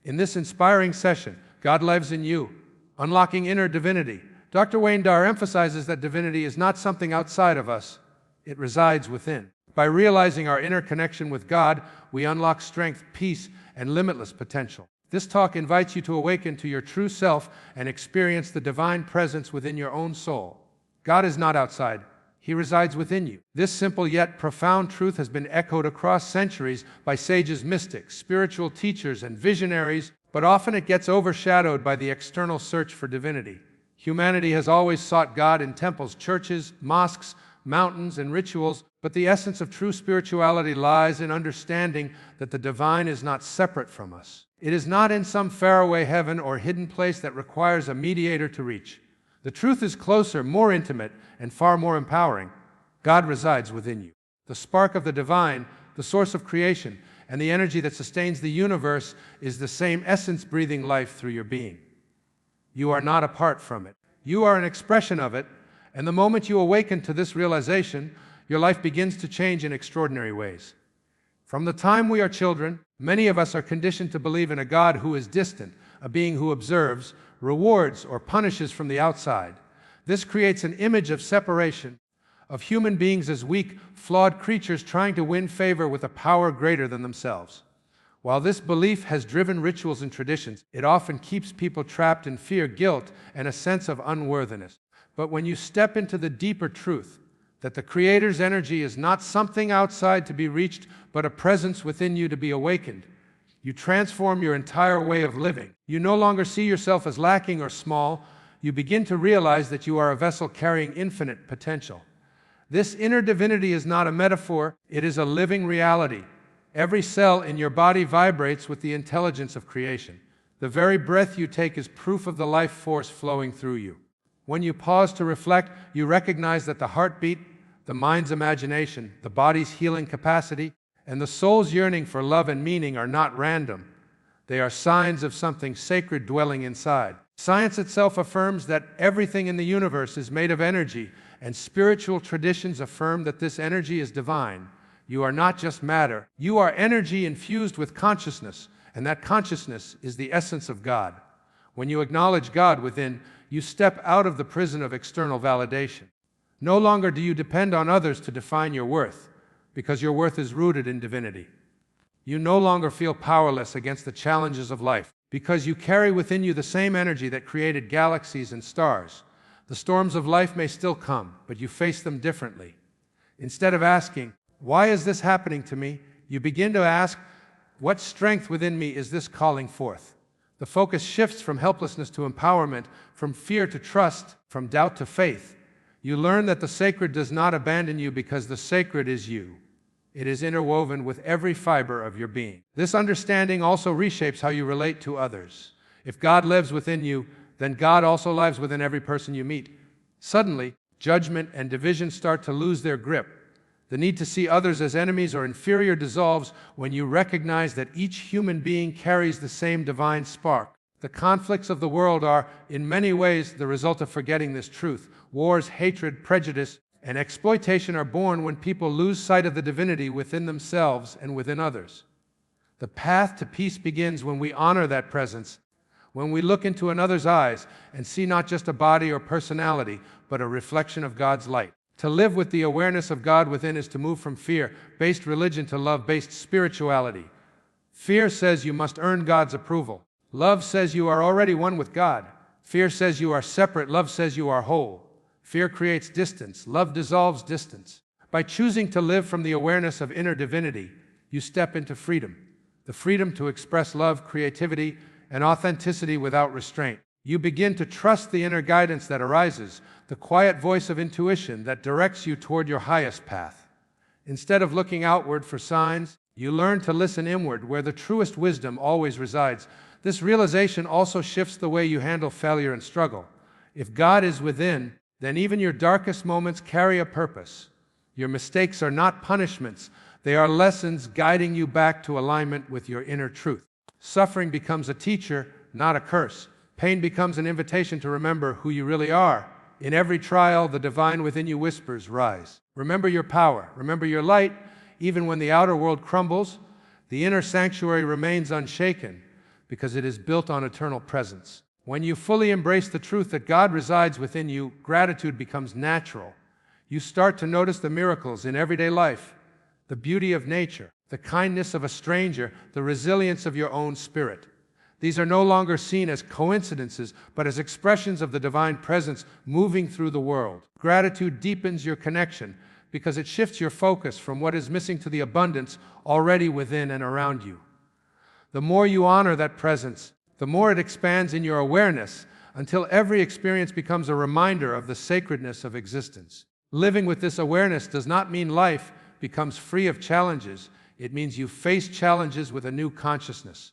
In this inspiring session, God lives in you, unlocking inner divinity. Dr. Dyer emphasizes that divinity is not something outside of us, it resides within. By realizing our inner connection with God, we unlock strength, peace, and limitless potential. This talk invites you to awaken to your true self and experience the divine presence within your own soul. God is not outside. He resides within you. This simple yet profound truth has been echoed across centuries by sages, mystics, spiritual teachers, and visionaries, but often it gets overshadowed by the external search for divinity. Humanity has always sought God in temples, churches, mosques, mountains, and rituals, but the essence of true spirituality lies in understanding that the divine is not separate from us. It is not in some faraway heaven or hidden place that requires a mediator to reach. The truth is closer, more intimate, and far more empowering. God resides within you. The spark of the divine, the source of creation, and the energy that sustains the universe is the same essence breathing life through your being. You are not apart from it. You are an expression of it, and the moment you awaken to this realization, your life begins to change in extraordinary ways. From the time we are children, many of us are conditioned to believe in a God who is distant, a being who observes, rewards, or punishes from the outside. This creates an image of separation, of human beings as weak, flawed creatures trying to win favor with a power greater than themselves. While this belief has driven rituals and traditions, it often keeps people trapped in fear, guilt, and a sense of unworthiness. But when you step into the deeper truth, that the Creator's energy is not something outside to be reached, but a presence within you to be awakened, you transform your entire way of living. You no longer see yourself as lacking or small. You begin to realize that you are a vessel carrying infinite potential. This inner divinity is not a metaphor, it is a living reality. Every cell in your body vibrates with the intelligence of creation. The very breath you take is proof of the life force flowing through you. When you pause to reflect, you recognize that the heartbeat, the mind's imagination, the body's healing capacity, and the soul's yearning for love and meaning are not random. They are signs of something sacred dwelling inside. Science itself affirms that everything in the universe is made of energy, and spiritual traditions affirm that this energy is divine. You are not just matter. You are energy infused with consciousness, and that consciousness is the essence of God. When you acknowledge God within, you step out of the prison of external validation. No longer do you depend on others to define your worth, because your worth is rooted in divinity. You no longer feel powerless against the challenges of life, because you carry within you the same energy that created galaxies and stars. The storms of life may still come, but you face them differently. Instead of asking, "Why is this happening to me?" you begin to ask, "What strength within me is this calling forth?" The focus shifts from helplessness to empowerment, from fear to trust, from doubt to faith. You learn that the sacred does not abandon you because the sacred is you. It is interwoven with every fiber of your being. This understanding also reshapes how you relate to others. If God lives within you, then God also lives within every person you meet. Suddenly, judgment and division start to lose their grip. The need to see others as enemies or inferior dissolves when you recognize that each human being carries the same divine spark. The conflicts of the world are, in many ways, the result of forgetting this truth. Wars, hatred, prejudice, and exploitation are born when people lose sight of the divinity within themselves and within others. The path to peace begins when we honor that presence, when we look into another's eyes and see not just a body or personality, but a reflection of God's light. To live with the awareness of God within is to move from fear-based religion to love-based spirituality. Fear says you must earn God's approval. Love says you are already one with God. Fear says you are separate. Love says you are whole. Fear creates distance. Love dissolves distance. By choosing to live from the awareness of inner divinity, you step into freedom. The freedom to express love, creativity, and authenticity without restraint. You begin to trust the inner guidance that arises, the quiet voice of intuition that directs you toward your highest path. Instead of looking outward for signs, you learn to listen inward, where the truest wisdom always resides. This realization also shifts the way you handle failure and struggle. If God is within, then even your darkest moments carry a purpose. Your mistakes are not punishments. They are lessons guiding you back to alignment with your inner truth. Suffering becomes a teacher, not a curse. Pain becomes an invitation to remember who you really are. In every trial, the divine within you whispers, "Rise." Remember your power. Remember your light. Even when the outer world crumbles, the inner sanctuary remains unshaken, because it is built on eternal presence. When you fully embrace the truth that God resides within you, gratitude becomes natural. You start to notice the miracles in everyday life, the beauty of nature, the kindness of a stranger, the resilience of your own spirit. These are no longer seen as coincidences, but as expressions of the divine presence moving through the world. Gratitude deepens your connection because it shifts your focus from what is missing to the abundance already within and around you. The more you honor that presence, the more it expands in your awareness until every experience becomes a reminder of the sacredness of existence. Living with this awareness does not mean life becomes free of challenges. It means you face challenges with a new consciousness.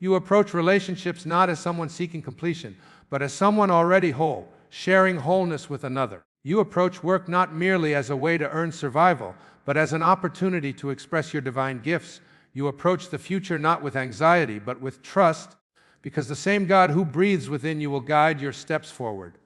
You approach relationships not as someone seeking completion, but as someone already whole, sharing wholeness with another. You approach work not merely as a way to earn survival, but as an opportunity to express your divine gifts. You approach the future not with anxiety, but with trust, because the same God who breathes within you will guide your steps forward.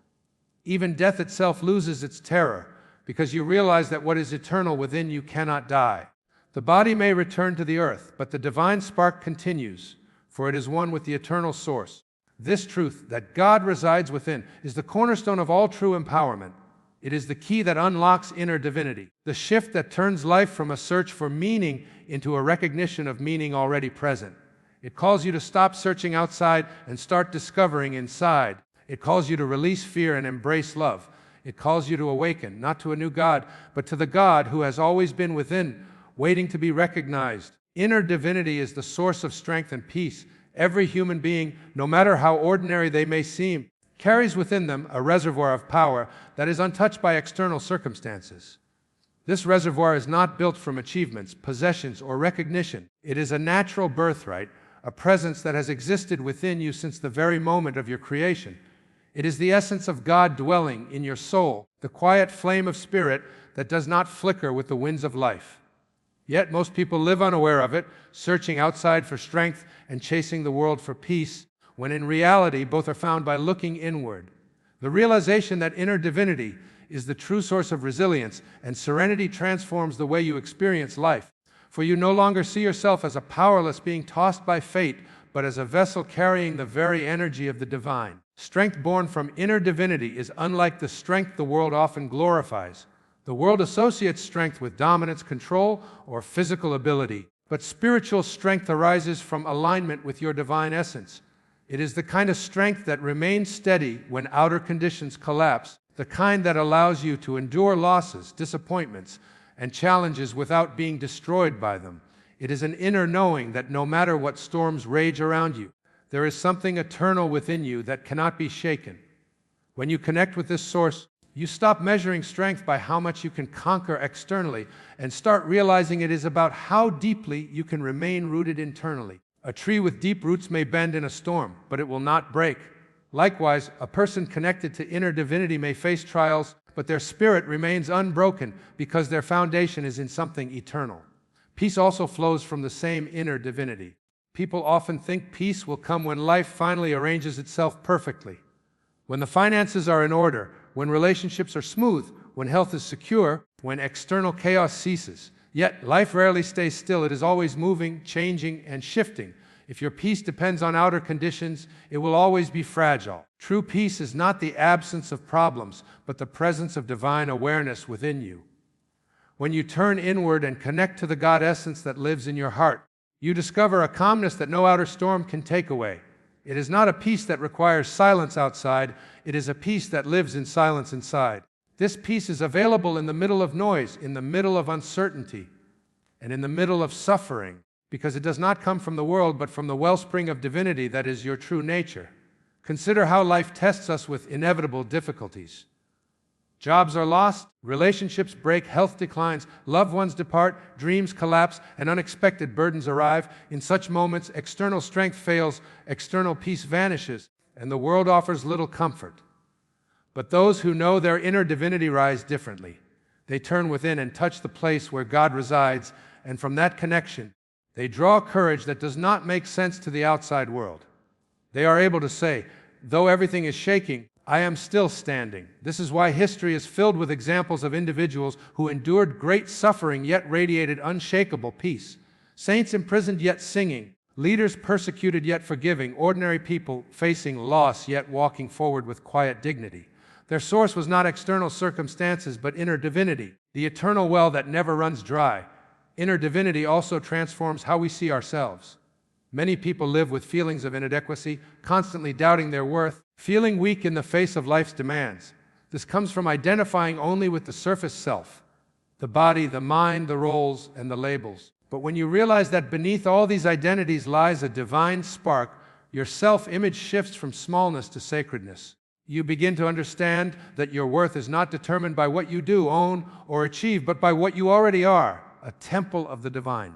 Even death itself loses its terror, because you realize that what is eternal within you cannot die. The body may return to the earth, but the divine spark continues, for it is one with the eternal source. This truth, that God resides within, is the cornerstone of all true empowerment. It is the key that unlocks inner divinity, the shift that turns life from a search for meaning into a recognition of meaning already present. It calls you to stop searching outside and start discovering inside. It calls you to release fear and embrace love. It calls you to awaken, not to a new God, but to the God who has always been within, waiting to be recognized. Inner divinity is the source of strength and peace. Every human being, no matter how ordinary they may seem, carries within them a reservoir of power that is untouched by external circumstances. This reservoir is not built from achievements, possessions, or recognition. It is a natural birthright, a presence that has existed within you since the very moment of your creation. It is the essence of God dwelling in your soul, the quiet flame of spirit that does not flicker with the winds of life. Yet most people live unaware of it, searching outside for strength and chasing the world for peace, when in reality both are found by looking inward. The realization that inner divinity is the true source of resilience and serenity transforms the way you experience life, for you no longer see yourself as a powerless being tossed by fate, but as a vessel carrying the very energy of the divine. Strength born from inner divinity is unlike the strength the world often glorifies. The world associates strength with dominance, control, or physical ability, but spiritual strength arises from alignment with your divine essence. It is the kind of strength that remains steady when outer conditions collapse, the kind that allows you to endure losses, disappointments, and challenges without being destroyed by them. It is an inner knowing that no matter what storms rage around you, there is something eternal within you that cannot be shaken. When you connect with this source, you stop measuring strength by how much you can conquer externally and start realizing it is about how deeply you can remain rooted internally. A tree with deep roots may bend in a storm, but it will not break. Likewise, a person connected to inner divinity may face trials, but their spirit remains unbroken because their foundation is in something eternal. Peace also flows from the same inner divinity. People often think peace will come when life finally arranges itself perfectly. When the finances are in order, when relationships are smooth, when health is secure, when external chaos ceases. Yet, life rarely stays still. It is always moving, changing, and shifting. If your peace depends on outer conditions, it will always be fragile. True peace is not the absence of problems, but the presence of divine awareness within you. When you turn inward and connect to the God essence that lives in your heart, you discover a calmness that no outer storm can take away. It is not a peace that requires silence outside, it is a peace that lives in silence inside. This peace is available in the middle of noise, in the middle of uncertainty, and in the middle of suffering, because it does not come from the world, but from the wellspring of divinity that is your true nature. Consider how life tests us with inevitable difficulties. Jobs are lost, relationships break, health declines, loved ones depart, dreams collapse, and unexpected burdens arrive. In such moments, external strength fails, external peace vanishes, and the world offers little comfort. But those who know their inner divinity rise differently. They turn within and touch the place where God resides, and from that connection, they draw courage that does not make sense to the outside world. They are able to say, though everything is shaking, I am still standing. This is why history is filled with examples of individuals who endured great suffering yet radiated unshakable peace. Saints imprisoned yet singing, Leaders persecuted yet forgiving, ordinary people facing loss yet walking forward with quiet dignity. Their source was not external circumstances, but inner divinity, the eternal well that never runs dry. Inner divinity also transforms how we see ourselves. Many people live with feelings of inadequacy, constantly doubting their worth, feeling weak in the face of life's demands. This comes from identifying only with the surface self, the body, the mind, the roles, and the labels. But when you realize that beneath all these identities lies a divine spark, your self-image shifts from smallness to sacredness. You begin to understand that your worth is not determined by what you do, own, or achieve, but by what you already are, a temple of the divine.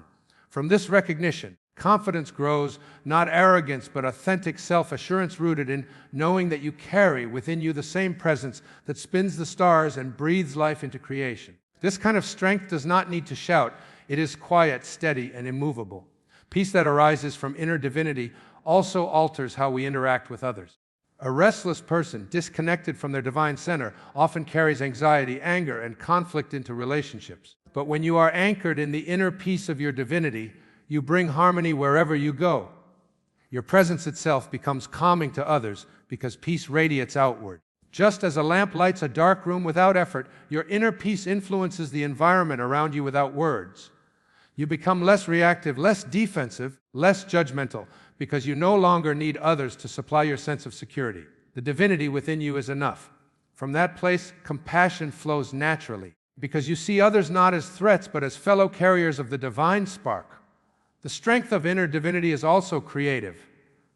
From this recognition, confidence grows, not arrogance, but authentic self-assurance rooted in knowing that you carry within you the same presence that spins the stars and breathes life into creation. This kind of strength does not need to shout. It is quiet, steady, and immovable. Peace that arises from inner divinity also alters how we interact with others. A restless person, disconnected from their divine center, often carries anxiety, anger, and conflict into relationships. But when you are anchored in the inner peace of your divinity, you bring harmony wherever you go. Your presence itself becomes calming to others because peace radiates outward. Just as a lamp lights a dark room without effort, your inner peace influences the environment around you without words. You become less reactive, less defensive, less judgmental, because you no longer need others to supply your sense of security. The divinity within you is enough. From that place, compassion flows naturally, because you see others not as threats, but as fellow carriers of the divine spark. The strength of inner divinity is also creative.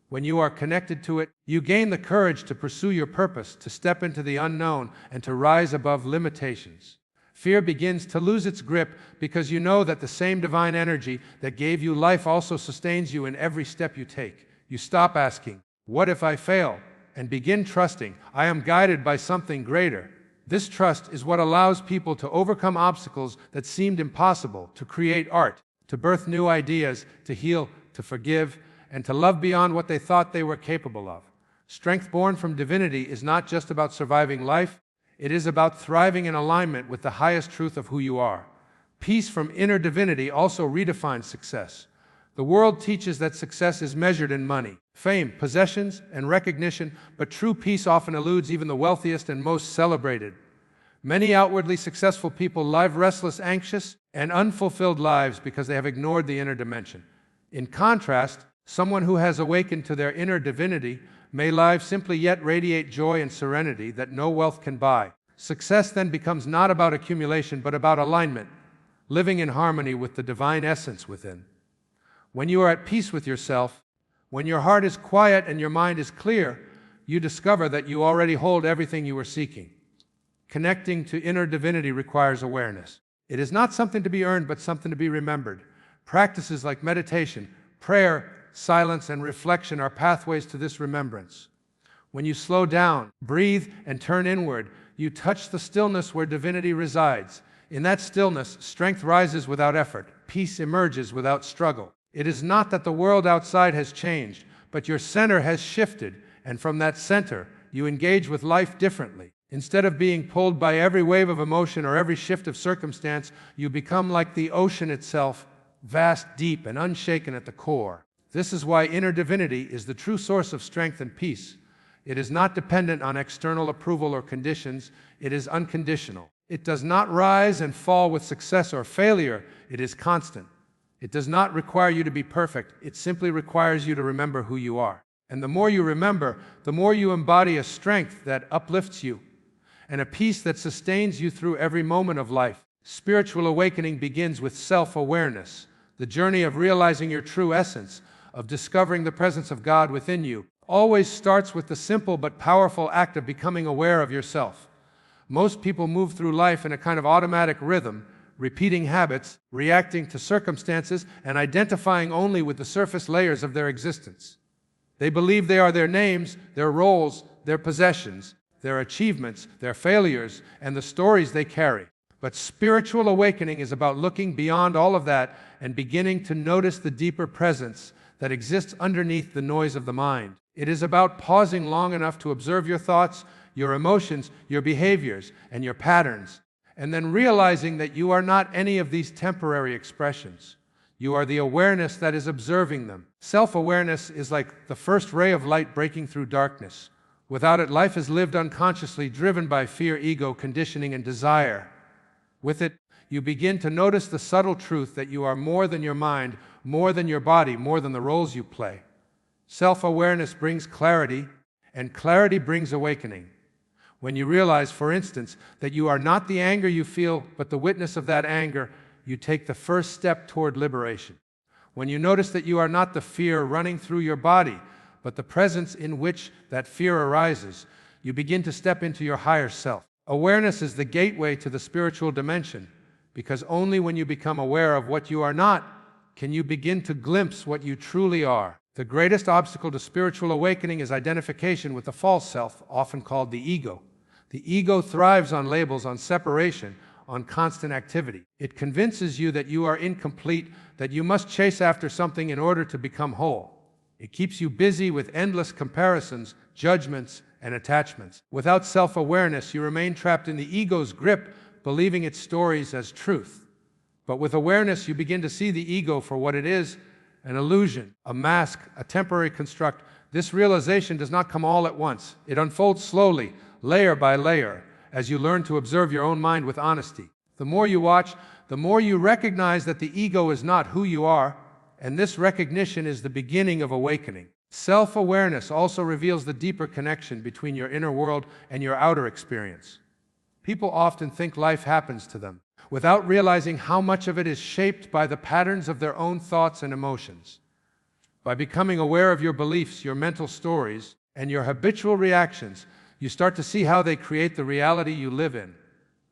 When you are connected to it, you gain the courage to pursue your purpose, to step into the unknown, and to rise above limitations. Fear begins to lose its grip because you know that the same divine energy that gave you life also sustains you in every step you take. You stop asking, "What if I fail?" and begin trusting, "I am guided by something greater." This trust is what allows people to overcome obstacles that seemed impossible, to create art, to birth new ideas, to heal, to forgive, and to love beyond what they thought they were capable of. Strength born from divinity is not just about surviving life. It is about thriving in alignment with the highest truth of who you are. Peace from inner divinity also redefines success. The world teaches that success is measured in money, fame, possessions, and recognition, but true peace often eludes even the wealthiest and most celebrated. Many outwardly successful people live restless, anxious, and unfulfilled lives because they have ignored the inner dimension. In contrast, someone who has awakened to their inner divinity may live simply yet radiate joy and serenity that no wealth can buy. Success then becomes not about accumulation, but about alignment, living in harmony with the divine essence within. When you are at peace with yourself, when your heart is quiet and your mind is clear, you discover that you already hold everything you are seeking. Connecting to inner divinity requires awareness. It is not something to be earned, but something to be remembered. Practices like meditation, prayer, silence, and reflection are pathways to this remembrance. When you slow down, breathe, and turn inward, you touch the stillness where divinity resides. In that stillness, strength rises without effort. Peace emerges without struggle. It is not that the world outside has changed, but your center has shifted, and from that center, you engage with life differently. Instead of being pulled by every wave of emotion or every shift of circumstance, you become like the ocean itself, vast, deep, and unshaken at the core. This is why inner divinity is the true source of strength and peace. It is not dependent on external approval or conditions. It is unconditional. It does not rise and fall with success or failure. It is constant. It does not require you to be perfect. It simply requires you to remember who you are. And the more you remember, the more you embody a strength that uplifts you and a peace that sustains you through every moment of life. Spiritual awakening begins with self-awareness, the journey of realizing your true essence, of discovering the presence of God within you, always starts with the simple but powerful act of becoming aware of yourself. Most people move through life in a kind of automatic rhythm, repeating habits, reacting to circumstances, and identifying only with the surface layers of their existence. They believe they are their names, their roles, their possessions, their achievements, their failures, and the stories they carry. But spiritual awakening is about looking beyond all of that and beginning to notice the deeper presence that exists underneath the noise of the mind. It is about pausing long enough to observe your thoughts, your emotions, your behaviors, and your patterns, and then realizing that you are not any of these temporary expressions. You are the awareness that is observing them. Self-awareness is like the first ray of light breaking through darkness. Without it, life is lived unconsciously, driven by fear, ego, conditioning, and desire. With it, you begin to notice the subtle truth that you are more than your mind, more than your body, more than the roles you play. Self-awareness brings clarity, and clarity brings awakening. When you realize, for instance, that you are not the anger you feel, but the witness of that anger, you take the first step toward liberation. When you notice that you are not the fear running through your body, but the presence in which that fear arises, you begin to step into your higher self. Awareness is the gateway to the spiritual dimension, because only when you become aware of what you are not can you begin to glimpse what you truly are. The greatest obstacle to spiritual awakening is identification with the false self, often called the ego. The ego thrives on labels, on separation, on constant activity. It convinces you that you are incomplete, that you must chase after something in order to become whole. It keeps you busy with endless comparisons, judgments, and attachments. Without self-awareness, you remain trapped in the ego's grip, believing its stories as truth. But with awareness, you begin to see the ego for what it is, an illusion, a mask, a temporary construct. This realization does not come all at once. It unfolds slowly, layer by layer, as you learn to observe your own mind with honesty. The more you watch, the more you recognize that the ego is not who you are, and this recognition is the beginning of awakening. Self-awareness also reveals the deeper connection between your inner world and your outer experience. People often think life happens to them, without realizing how much of it is shaped by the patterns of their own thoughts and emotions. By becoming aware of your beliefs, your mental stories, and your habitual reactions, you start to see how they create the reality you live in.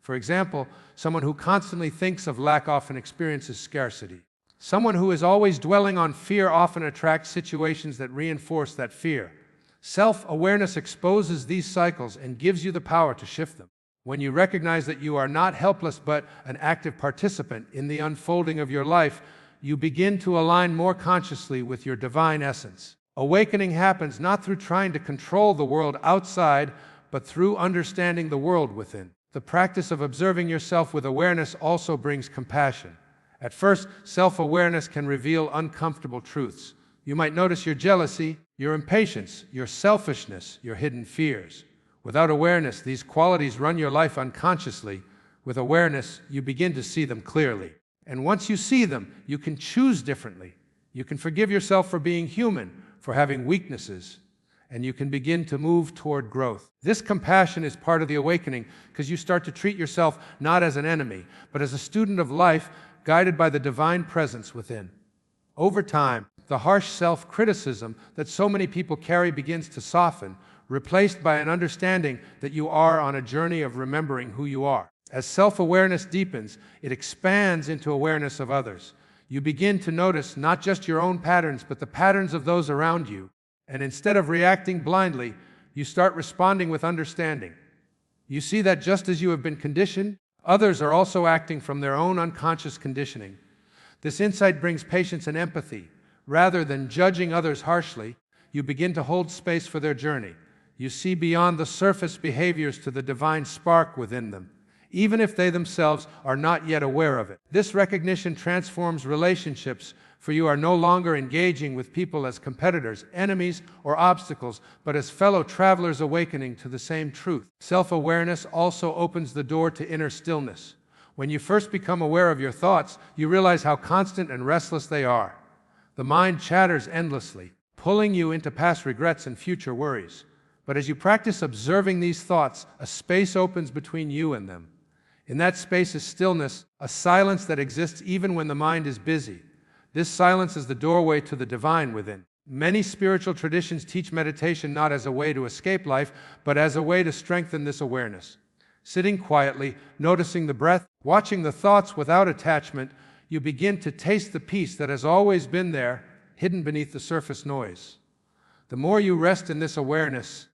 For example, someone who constantly thinks of lack often experiences scarcity. Someone who is always dwelling on fear often attracts situations that reinforce that fear. Self-awareness exposes these cycles and gives you the power to shift them. When you recognize that you are not helpless but an active participant in the unfolding of your life, you begin to align more consciously with your divine essence. Awakening happens not through trying to control the world outside, but through understanding the world within. The practice of observing yourself with awareness also brings compassion. At first, self-awareness can reveal uncomfortable truths. You might notice your jealousy, your impatience, your selfishness, your hidden fears. Without awareness, these qualities run your life unconsciously. With awareness, you begin to see them clearly. And once you see them, you can choose differently. You can forgive yourself for being human, for having weaknesses, and you can begin to move toward growth. This compassion is part of the awakening because you start to treat yourself not as an enemy, but as a student of life guided by the divine presence within. Over time, the harsh self-criticism that so many people carry begins to soften, replaced by an understanding that you are on a journey of remembering who you are. As self-awareness deepens, it expands into awareness of others. You begin to notice not just your own patterns, but the patterns of those around you. And instead of reacting blindly, you start responding with understanding. You see that just as you have been conditioned, others are also acting from their own unconscious conditioning. This insight brings patience and empathy. Rather than judging others harshly, you begin to hold space for their journey. You see beyond the surface behaviors to the divine spark within them, even if they themselves are not yet aware of it. This recognition transforms relationships, for you are no longer engaging with people as competitors, enemies, or obstacles, but as fellow travelers awakening to the same truth. Self-awareness also opens the door to inner stillness. When you first become aware of your thoughts, you realize how constant and restless they are. The mind chatters endlessly, pulling you into past regrets and future worries. But as you practice observing these thoughts, a space opens between you and them. In that space is stillness, a silence that exists even when the mind is busy. This silence is the doorway to the divine within. Many spiritual traditions teach meditation not as a way to escape life, but as a way to strengthen this awareness. Sitting quietly, noticing the breath, watching the thoughts without attachment, you begin to taste the peace that has always been there, hidden beneath the surface noise. The more you rest in this awareness,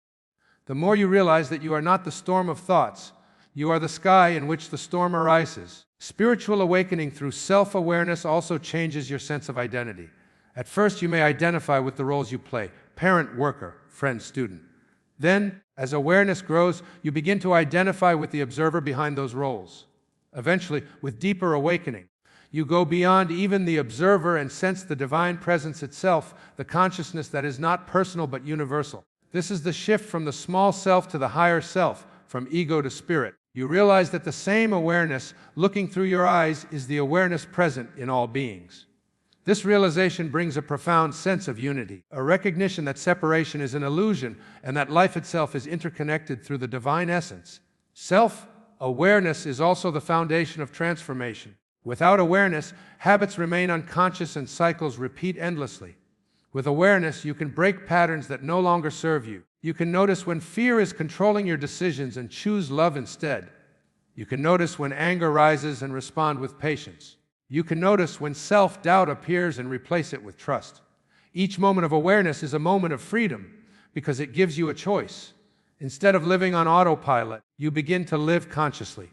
the more you realize that you are not the storm of thoughts. You are the sky in which the storm arises. Spiritual awakening through self-awareness also changes your sense of identity. At first, you may identify with the roles you play: parent, worker, friend, student. Then, as awareness grows, you begin to identify with the observer behind those roles. Eventually, with deeper awakening, You go beyond even the observer and sense the divine presence itself, the consciousness that is not personal but universal. This is the shift from the small self to the higher self, from ego to spirit. You realize that the same awareness looking through your eyes is the awareness present in all beings. This realization brings a profound sense of unity, a recognition that separation is an illusion and that life itself is interconnected through the divine essence. Self-awareness is also the foundation of transformation. Without awareness, habits remain unconscious and cycles repeat endlessly. With awareness, you can break patterns that no longer serve you. You can notice when fear is controlling your decisions and choose love instead. You can notice when anger rises and respond with patience. You can notice when self-doubt appears and replace it with trust. Each moment of awareness is a moment of freedom because it gives you a choice. Instead of living on autopilot, you begin to live consciously.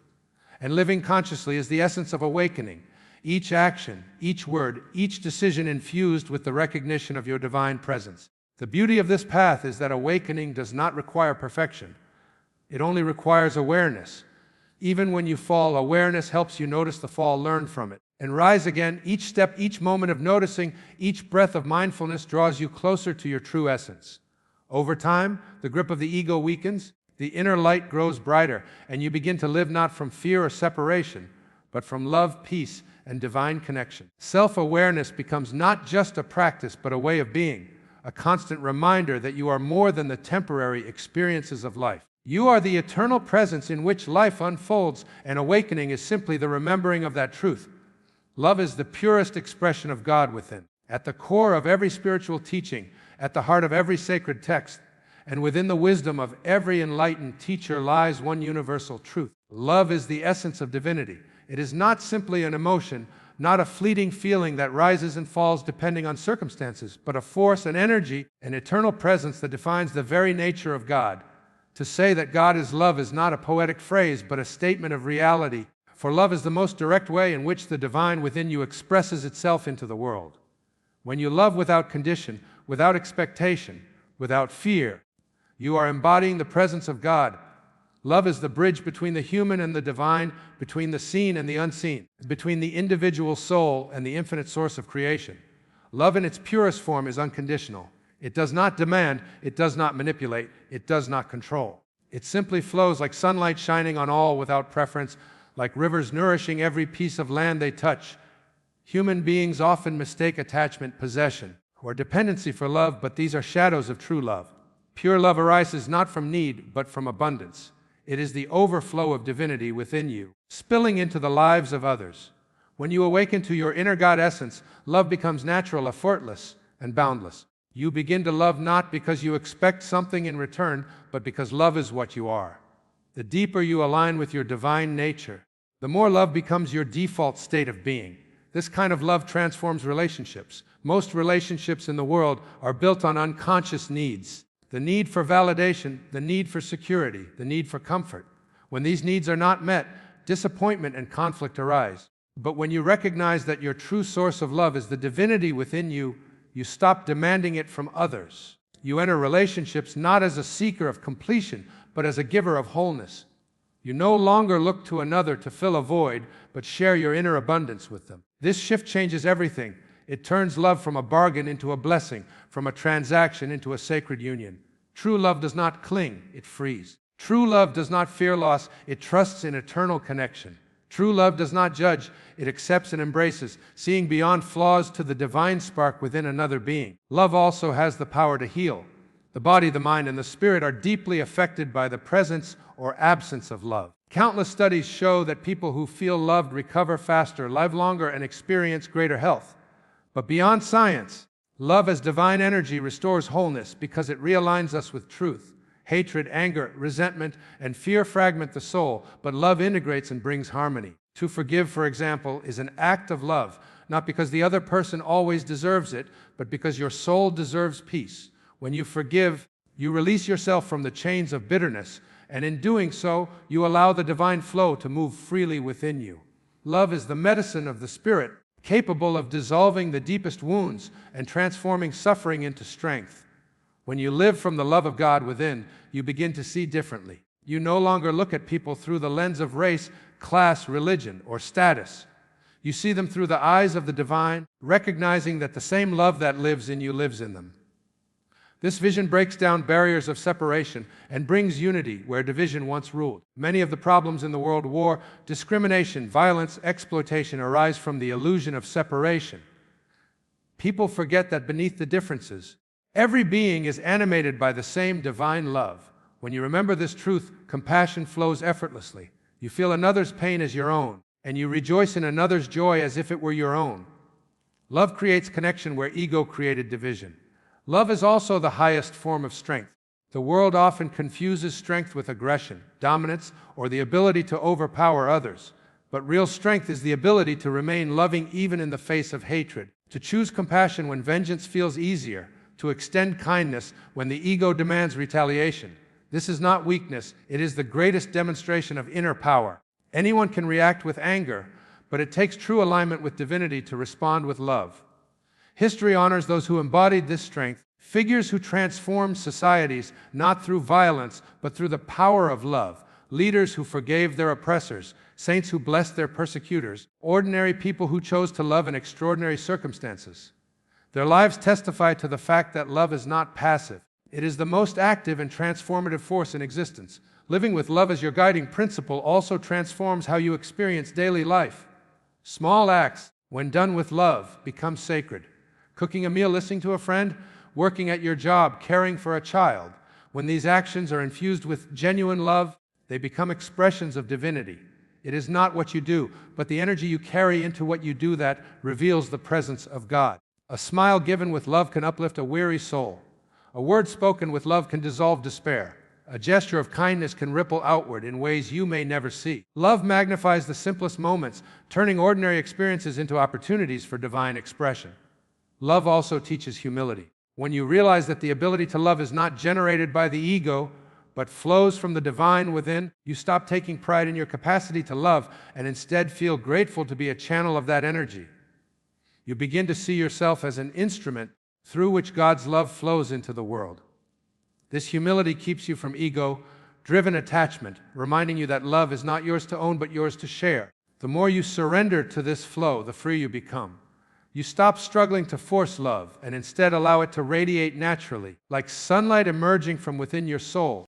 And living consciously is the essence of awakening. Each action, each word, each decision infused with the recognition of your divine presence. The beauty of this path is that awakening does not require perfection. It only requires awareness. Even when you fall, awareness helps you notice the fall, learn from it, and rise again. Each step, each moment of noticing, each breath of mindfulness draws you closer to your true essence. Over time, the grip of the ego weakens, the inner light grows brighter, and you begin to live not from fear or separation, but from love, peace, and divine connection. Self-awareness becomes not just a practice, but a way of being, a constant reminder that you are more than the temporary experiences of life. You are the eternal presence in which life unfolds, and awakening is simply the remembering of that truth. Love is the purest expression of God within. At the core of every spiritual teaching, at the heart of every sacred text, and within the wisdom of every enlightened teacher lies one universal truth. Love is the essence of divinity. It is not simply an emotion, not a fleeting feeling that rises and falls depending on circumstances, but a force, an energy, an eternal presence that defines the very nature of God. To say that God is love is not a poetic phrase, but a statement of reality, for love is the most direct way in which the divine within you expresses itself into the world. When you love without condition, without expectation, without fear, you are embodying the presence of God. Love is the bridge between the human and the divine, between the seen and the unseen, between the individual soul and the infinite source of creation. Love in its purest form is unconditional. It does not demand, it does not manipulate, it does not control. It simply flows like sunlight shining on all without preference, like rivers nourishing every piece of land they touch. Human beings often mistake attachment, possession, or dependency for love, but these are shadows of true love. Pure love arises not from need, but from abundance. It is the overflow of divinity within you, spilling into the lives of others. When you awaken to your inner God essence, love becomes natural, effortless, and boundless. You begin to love not because you expect something in return, but because love is what you are. The deeper you align with your divine nature, the more love becomes your default state of being. This kind of love transforms relationships. Most relationships in the world are built on unconscious needs. The need for validation, the need for security, the need for comfort. When these needs are not met, disappointment and conflict arise. But when you recognize that your true source of love is the divinity within you, you stop demanding it from others. You enter relationships not as a seeker of completion, but as a giver of wholeness. You no longer look to another to fill a void, but share your inner abundance with them. This shift changes everything. It turns love from a bargain into a blessing, from a transaction into a sacred union. True love does not cling, it frees. True love does not fear loss, it trusts in eternal connection. True love does not judge, it accepts and embraces, seeing beyond flaws to the divine spark within another being. Love also has the power to heal. The body, the mind, and the spirit are deeply affected by the presence or absence of love. Countless studies show that people who feel loved recover faster, live longer, and experience greater health. But beyond science, love as divine energy restores wholeness because it realigns us with truth. Hatred, anger, resentment, and fear fragment the soul, but love integrates and brings harmony. To forgive, for example, is an act of love, not because the other person always deserves it, but because your soul deserves peace. When you forgive, you release yourself from the chains of bitterness, and in doing so, you allow the divine flow to move freely within you. Love is the medicine of the spirit, capable of dissolving the deepest wounds and transforming suffering into strength. When you live from the love of God within, you begin to see differently. You no longer look at people through the lens of race, class, religion, or status. You see them through the eyes of the divine, recognizing that the same love that lives in you lives in them. This vision breaks down barriers of separation and brings unity where division once ruled. Many of the problems in the world, war, discrimination, violence, exploitation, arise from the illusion of separation. People forget that beneath the differences, every being is animated by the same divine love. When you remember this truth, compassion flows effortlessly. You feel another's pain as your own, and you rejoice in another's joy as if it were your own. Love creates connection where ego created division. Love is also the highest form of strength. The world often confuses strength with aggression, dominance, or the ability to overpower others. But real strength is the ability to remain loving even in the face of hatred, to choose compassion when vengeance feels easier, to extend kindness when the ego demands retaliation. This is not weakness, it is the greatest demonstration of inner power. Anyone can react with anger, but it takes true alignment with divinity to respond with love. History honors those who embodied this strength, figures who transformed societies not through violence, but through the power of love, leaders who forgave their oppressors, saints who blessed their persecutors, ordinary people who chose to love in extraordinary circumstances. Their lives testify to the fact that love is not passive. It is the most active and transformative force in existence. Living with love as your guiding principle also transforms how you experience daily life. Small acts, when done with love, become sacred. Cooking a meal, listening to a friend, working at your job, caring for a child. When these actions are infused with genuine love, they become expressions of divinity. It is not what you do, but the energy you carry into what you do that reveals the presence of God. A smile given with love can uplift a weary soul. A word spoken with love can dissolve despair. A gesture of kindness can ripple outward in ways you may never see. Love magnifies the simplest moments, turning ordinary experiences into opportunities for divine expression. Love also teaches humility. When you realize that the ability to love is not generated by the ego, but flows from the divine within, you stop taking pride in your capacity to love and instead feel grateful to be a channel of that energy. You begin to see yourself as an instrument through which God's love flows into the world. This humility keeps you from ego-driven attachment, reminding you that love is not yours to own but yours to share. The more you surrender to this flow, the freer you become. You stop struggling to force love and instead allow it to radiate naturally, like sunlight emerging from within your soul.